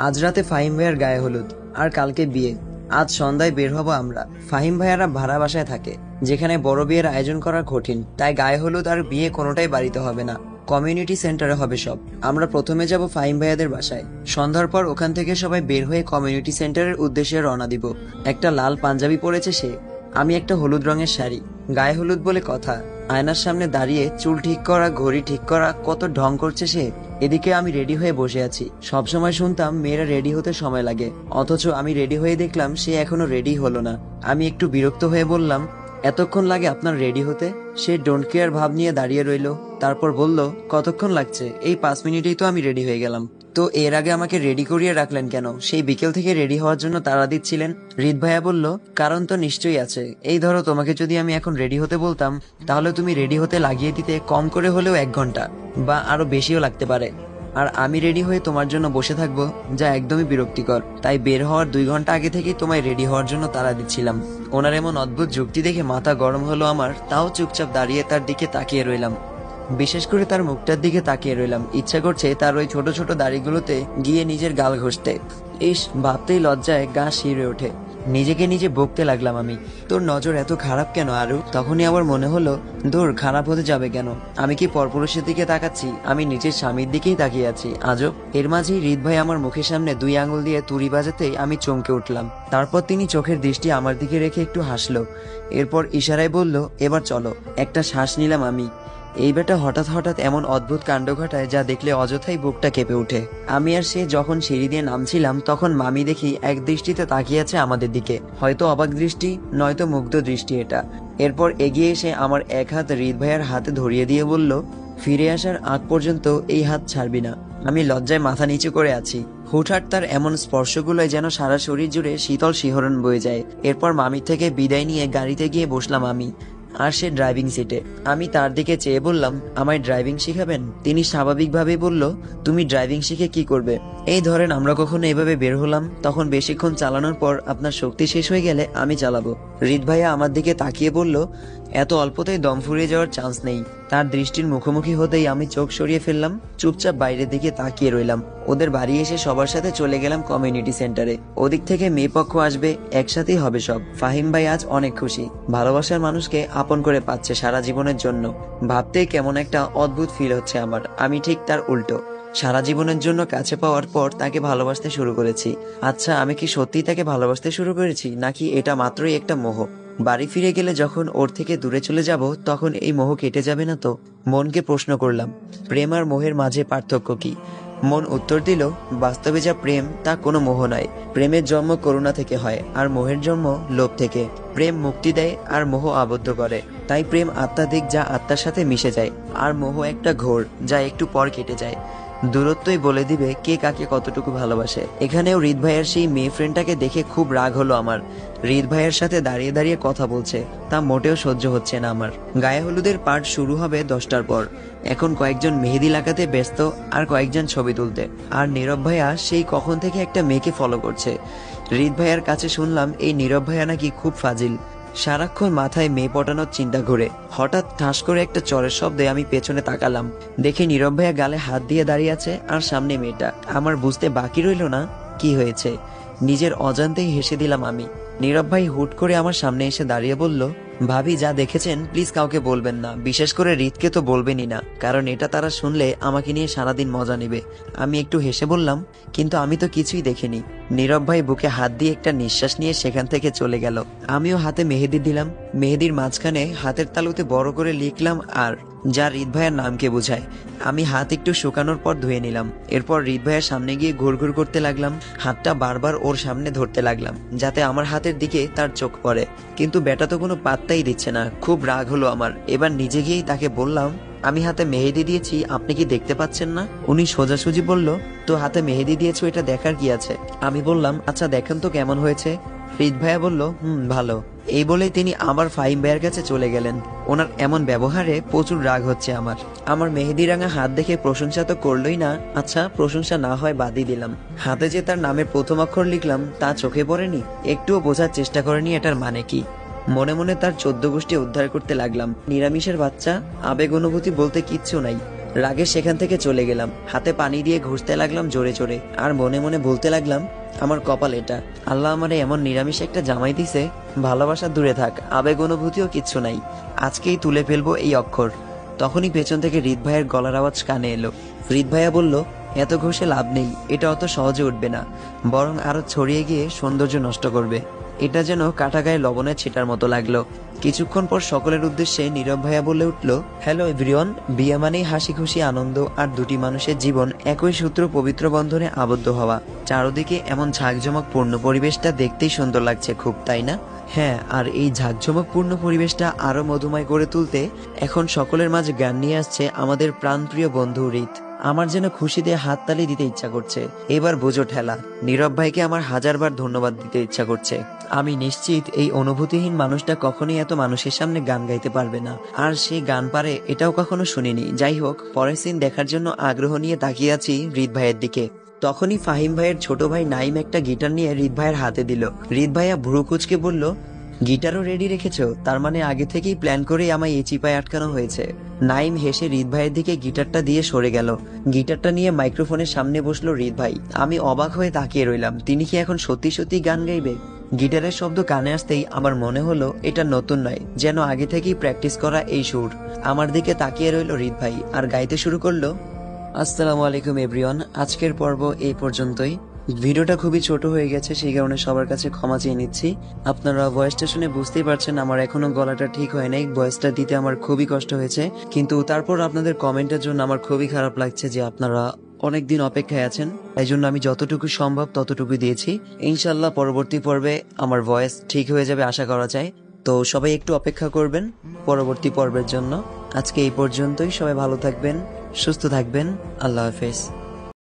আজ রাতে ফাহিম ভাইয়ার গায়ে হলুদ, আর কালকে বিয়ে। আজ সন্ধ্যায় বের হব আমরা। ফাহিম ভাইয়ারা ভাড়া বাসায় থাকে, যেখানে বড় বিয়ের আয়োজন করা কঠিন, তাই গায়ে হলুদ আর বিয়ে কোনোটাই বাড়িতে হবে না, কমিউনিটি সেন্টারে হবে সব। আমরা প্রথমে যাব ফাহিম ভাইয়াদের বাসায়। সন্ধ্যার পর ওখান থেকে সবাই বের হয়ে কমিউনিটি সেন্টারের উদ্দেশ্যে রওনা দিব। একটা লাল পাঞ্জাবি পরেছে সে, আমি একটা হলুদ রঙের শাড়ি। গায়ে হলুদ বলে কথা, আয়নার সামনে দাঁড়িয়ে চুল ঠিক করা, ঘড়ি ঠিক করা, কত ঢং করছে সে। এদিকে আমি রেডি হয়ে বসে আছি। সবসময় শুনতাম মেয়েরা রেডি হতে সময় লাগে, অথচ আমি রেডি হয়ে দেখলাম সে এখনো রেডি হলো না। আমি একটু বিরক্ত হয়ে বললাম, এতক্ষণ লাগে আপনার রেডি হতে? সে ডোন্ট কেয়ার ভাব নিয়ে দাঁড়িয়ে রইল, তারপর বলল, কতক্ষণ লাগছে? এই 5 মিনিটেই তো আমি রেডি হয়ে গেলাম। তো এর আগে আমাকে রেডি করিয়ে রাখলেন কেন? সেই বিকেল থেকে রেডি হওয়ার জন্য তাড়া দিচ্ছিলেন। হৃদ ভাইয়া বলল, কারণ তো নিশ্চয়ই আছে। এই ধরো, তোমাকে যদি আমি এখন রেডি হতে বলতাম, তাহলে তুমি রেডি হতে লাগিয়ে দিতে কম করে হলেও 1 ঘন্টা, বা আরো বেশিও লাগতে পারে। আর আমি রেডি হয়ে তোমার জন্য বসে থাকবো, যা একদমই বিরক্তিকর। তাই বের হওয়ার 2 ঘন্টা আগে থেকেই তোমায় রেডি হওয়ার জন্য তাড়া দিচ্ছিলাম। ওনার এমন অদ্ভুত যুক্তি দেখে মাথা গরম হলো আমার, তাও চুপচাপ দাঁড়িয়ে তার দিকে তাকিয়ে রইলাম। বিশেষ করে তার মুখটার দিকে তাকিয়ে রইলাম। ইচ্ছা করছে তার ওই ছোট ছোট দাড়িগুলোতে গিয়ে নিজের গাল ঘষতে। ইস, ভাবতেই লজ্জায় গা শিউরে ওঠে। নিজেকে নিজে বকতে লাগলাম আমি, তোর নজর এত খারাপ কেন আরু? তখনই আবার মনে হলো, দূর, খারাপ হতে যাবে কেন? আমি কি পরপুরুষের দিকে তাকাচ্ছি? আমি নিজের স্বামীর দিকেই তাকিয়ে আছি। আজব। এর মাঝেই হৃদ ভাই আমার মুখের সামনে 2 আঙুল দিয়ে তুড়ি বাজাতেই আমি চমকে উঠলাম। তারপর তিনি চোখের দৃষ্টি আমার দিকে রেখে একটু হাসলো। এরপর ইশারায় বলল, এবার চলো। একটা শ্বাস নিলাম আমি। এই বেটা হঠাৎ হঠাৎ এমন অদ্ভুত কাণ্ড ঘটায়, যা দেখলে অযথাই বুকটা কেঁপে ওঠে। আমি আর সে যখন সিঁড়ি দিয়ে নামছিলাম, তখন মামি দেখি এক দৃষ্টিতে তাকিয়ে আছে আমাদের দিকে। হয়তো অবাক দৃষ্টি, নয়তো মুগ্ধ দৃষ্টি এটা। এরপর এগিয়ে এসে আমার এক হাত হৃদ ভাইয়ার হাতে ধরিয়ে দিয়ে বলল, ফিরে আসার আগ পর্যন্ত এই হাত ছাড়বি না। আমি লজ্জায় মাথা নিচু করে আছি। হুটহাট তার এমন স্পর্শগুলোয় যেন সারা শরীর জুড়ে শীতল শিহরণ বয়ে যায়। এরপর মামির থেকে বিদায় নিয়ে গাড়িতে গিয়ে বসলাম আমি, আর সে ড্রাইভিং সিটে। আমি তার দিকে চেয়ে বললাম, আমায় ড্রাইভিং শিখাবেন? তিনি স্বাভাবিকভাবেই বলল, তুমি ড্রাইভিং শিখে কি করবে? এই ধরেন, আমরা কখনো এভাবে বের হলাম, তখন বেশিক্ষণ চালানোর পর আপনার শক্তি শেষ হয়ে গেলে আমি চালাবো। হৃদ ভাইয়া আমার দিকে তাকিয়ে বলল, এত অল্পতেই দম ফুরিয়ে যাওয়ার চান্স নেই। তার দৃষ্টির মুখোমুখি হতেই আমি চোখ সরিয়ে ফেললাম, চুপচাপ বাইরের দিকে তাকিয়ে রইলাম। ওদের বাড়ি এসে সবার সাথে চলে গেলাম কমিউনিটি সেন্টারে। ওদিক থেকে মেয়ে পক্ষ আসবে, একসাথেই হবে সব। ফাহিম ভাই আজ অনেক খুশি, ভালোবাসার মানুষকে আপন করে পাচ্ছে সারা জীবনের জন্য। ভাবতেই কেমন একটা অদ্ভুত ফিল হচ্ছে আমার। আমি ঠিক তার উল্টো, সারা জীবনের জন্য কাছে পাওয়ার পর তাকে ভালোবাসতে শুরু করেছি। আচ্ছা, আমি কি সত্যিই তাকে ভালোবাসতে শুরু করেছি, নাকি এটা মাত্রই একটা মোহ? বাড়ি ফিরে গেলে যখন ওর থেকে দূরে চলে যাব, তখন এই মোহ কেটে যাবে না তো? মনকে প্রশ্ন করলাম, প্রেম আর মোহের মাঝে পার্থক্য কি? মন উত্তর দিল, বাস্তবে যা প্রেম তা কোনো মোহ নয়। প্রেমের জন্ম করুণা থেকে হয়, আর মোহের জন্ম লোভ থেকে। প্রেম মুক্তি দেয়, আর মোহ আবদ্ধ করে। তাই প্রেম আত্মাধিক, যা আত্মার সাথে মিশে যায়, আর মোহ একটা ঘোর, যা একটু পর কেটে যায়। দূরত্বই বলে দিবে কে কাকে কতটুকু ভালোবাসে। এখানেও হৃদ ভাইয়ের সেই মেয়ে ফ্রেন্ডটাকে দেখে খুব রাগ হলো আমার। হৃদ ভাইয়ের সাথে দাঁড়িয়ে দাঁড়িয়ে কথা বলছে, তা মোটেও সহ্য হচ্ছে না আমার। গায়ে হলুদের পার্ট শুরু হবে 10টার পর। এখন কয়েকজন মেহেদি লাগাতে ব্যস্ত, আর কয়েকজন ছবি তুলতে। আর নীরব ভাইয়া সেই কখন থেকে একটা মেয়েকে ফলো করছে। হৃদ ভাইয়ার কাছে শুনলাম, এই নীরব ভাইয়া নাকি খুব ফাজিল, সারাক্ষণ মাথায় মেয়ে পটানোর চিন্তা ঘুরে। হঠাৎ ঠাস করে একটা চরের শব্দে আমি পেছনে তাকালাম, দেখি নীরব ভাইয়া গালে হাত দিয়ে দাঁড়িয়ে আছে, আর সামনে মেয়েটা। আমার বুঝতে বাকি রইল না কি হয়েছে। নিজের অজান্তেই হেসে দিলাম আমি। নীরব ভাই হুট করে আমার সামনে এসে দাঁড়িয়ে বলল, ভাবি, যা দেখেছেন প্লিজ কাউকে বলবেন না, বিশেষ করে হৃদকে তো বলবেনই না, কারণ এটা তারা শুনলে আমাকে নিয়ে সারাদিন মজা নেবে। আমি একটু হেসে বললাম, কিন্তু আমি তো কিছুই দেখিনি। নীরব ভাই বুকে হাত দিয়ে একটা নিঃশ্বাস নিয়ে সেখান থেকে চলে গেল। আমিও হাতে মেহেদি দিলাম। মেহেদির মাঝখানে হাতের তালুতে বড় করে লিখলাম আর, যা হৃদ ভাইয়ের নামকে বোঝায়। আমি হাত একটু শুকানোর পর ধুয়ে নিলাম। এরপর হৃদ ভাইয়ের সামনে গিয়ে ঘুরঘুর করতে লাগলাম। হাতটা বারবার ওর সামনে ধরতে লাগলাম, যাতে আমার হাতের দিকে তার চোখ পড়ে। কিন্তু বেটা তো কোনো পাত্তাই দিচ্ছে না। খুব রাগ হলো আমার। এবার নিজে গিয়েই তাকে বললাম, আমি হাতে মেহেদি দিয়েছি, আপনি কি দেখতে পাচ্ছেন না? উনি সোজাসুজি বলল, তো হাতে মেহেদি দিয়েছো, এটা দেখার কি আছে? আমি বললাম, আচ্ছা দেখেন তো কেমন হয়েছে। হৃদ ভাইয়া বলল, ভালো। এই বলেই তিনি আবার ফাহিম ভাইয়ের কাছে চলে গেলেন। ওনার এমন ব্যবহারে প্রচুর রাগ হচ্ছে আমার। আমার মেহেদি রাঙা হাত দেখে প্রশংসা তো করলোই না। আচ্ছা, প্রশংসা না হয় বাদই দিলাম, হাতে যে তার নামের প্রথম অক্ষর লিখলাম তা চোখে পড়েনি, একটুও বোঝার চেষ্টা করেনি এটার মানে কি। মনে মনে তার 14 গোষ্ঠী উদ্ধার করতে লাগলাম। নিরামিষের বাচ্চা, আবেগ অনুভূতি বলতে কিচ্ছু নাই। রাগে সেখান থেকে চলে গেলাম। হাতে পানি দিয়ে ঘুষতে লাগলাম জোরে জোরে, আর মনে মনে বলতে লাগলাম, আমার কপাল এটা, আল্লাহ আমারে এমন নিরামিষ একটা জামাই দিছে, ভালোবাসা দূরে থাক, আবেগ অনুভূতিও কিচ্ছু নাই, আজকেই তুলে ফেলবো এই অক্ষর। তখনই পেছন থেকে হৃদ ভাইয়ের গলার আওয়াজ কানে এলো। হৃদ ভাইয়া বলল, এত ঘষে লাভ নেই, এটা অত সহজে উঠবে না, বরং আরো ছড়িয়ে গিয়ে সৌন্দর্য নষ্ট করবে। এটা যেন কাটা গায়ে লবণের ছিটার মতো লাগলো। কিছুক্ষণ পর সকলের উদ্দেশ্যে নীরব ভাইয়া বলে উঠল, হ্যালো এভরিওয়ান, বিয়ে মানেই হাসি খুশি আনন্দ আর দুটি মানুষের জীবন একই সূত্র পবিত্র বন্ধনে আবদ্ধ হওয়া। চারদিকে এমন ঝাঁকঝমকপূর্ণ পরিবেশটা দেখতেই সুন্দর লাগছে খুব, তাই না? হ্যাঁ, আর এই ঝাঁকঝমকপূর্ণ পরিবেশটা আরো মধুময় করে তুলতে এখন সকলের মাঝে গান নিয়ে আসছে আমাদের প্রাণপ্রিয় বন্ধু হৃদ। আমার যেন খুশিতে হাততালি দিতে ইচ্ছা করছে। এবার বোঝো ঠেলা, নীরব ভাইকে আমার হাজারবার ধন্যবাদ দিতে ইচ্ছা করছে। আমি নিশ্চিত এই অনুভূতিহীন মানুষটা কখনোই এত মানুষের সামনে গান গাইতে পারবে না, আর সে গান পারে এটাও কখনো শুনিনি। যাই হোক, পরের সিন দেখার জন্য আগ্রহ নিয়ে তাকিয়ে আছি হৃদ ভাইয়ের দিকে। তখনই ফাহিম ভাইয়ের ছোট ভাই নাইম একটা গিটার নিয়ে হৃদ ভাইয়ের হাতে দিল। হৃদ ভাইয়া ভ্রু কুচকে বলল, গিটারও রেডি রেখেছো? তার মানে আগে থেকেই প্ল্যান করেই আমায় এই চিপায় আটকানো হয়েছে। নাইম হেসে হৃদ ভাইয়ের দিকে গিটারটা দিয়ে সরে গেল। গিটারটা নিয়ে মাইক্রোফোনের সামনে বসলো হৃদ ভাই। আমি অবাক হয়ে তাকিয়ে রইলাম, তিনি কি এখন সত্যি সত্যি গান গাইবে? গিটারের শব্দ কানে আসতেই আমার মনে হলো এটা নতুন নয়, যেন আগে থেকেই প্র্যাকটিস করা এই সুর। আমার দিকে তাকিয়ে রইল হৃদ ভাই আর গাইতে শুরু করলো, আসসালামু আলাইকুম এভরিওয়ান, আজকের পর্ব এই পর্যন্তই। ভিডিওটা খুবই ছোট হয়ে গেছে, সেই কারণে সবার কাছে ক্ষমা চেয়ে নিচ্ছি। আপনারা ভয়েসটা শুনে বুঝতেই পারছেন আমার এখনো গলাটা ঠিক হয় নাই, ভয়েসটা দিতে আমার খুবই কষ্ট হয়েছে। কিন্তু তারপর আপনাদের কমেন্টের জন্য আমার খুবই খারাপ লাগছে যে আপনারা অনেকদিন অপেক্ষায় আছেন। তাই জন্য আমি যতটুকু সম্ভব ততটুকু দিয়েছি। ইনশাল্লাহ পরবর্তী পর্বে আমার ভয়েস ঠিক হয়ে যাবে আশা করা যায়। তো সবাই একটু অপেক্ষা করবেন পরবর্তী পর্বের জন্য। আজকে এই পর্যন্তই, সবাই ভালো থাকবেন, সুস্থ থাকবেন, আল্লাহ হাফেজ।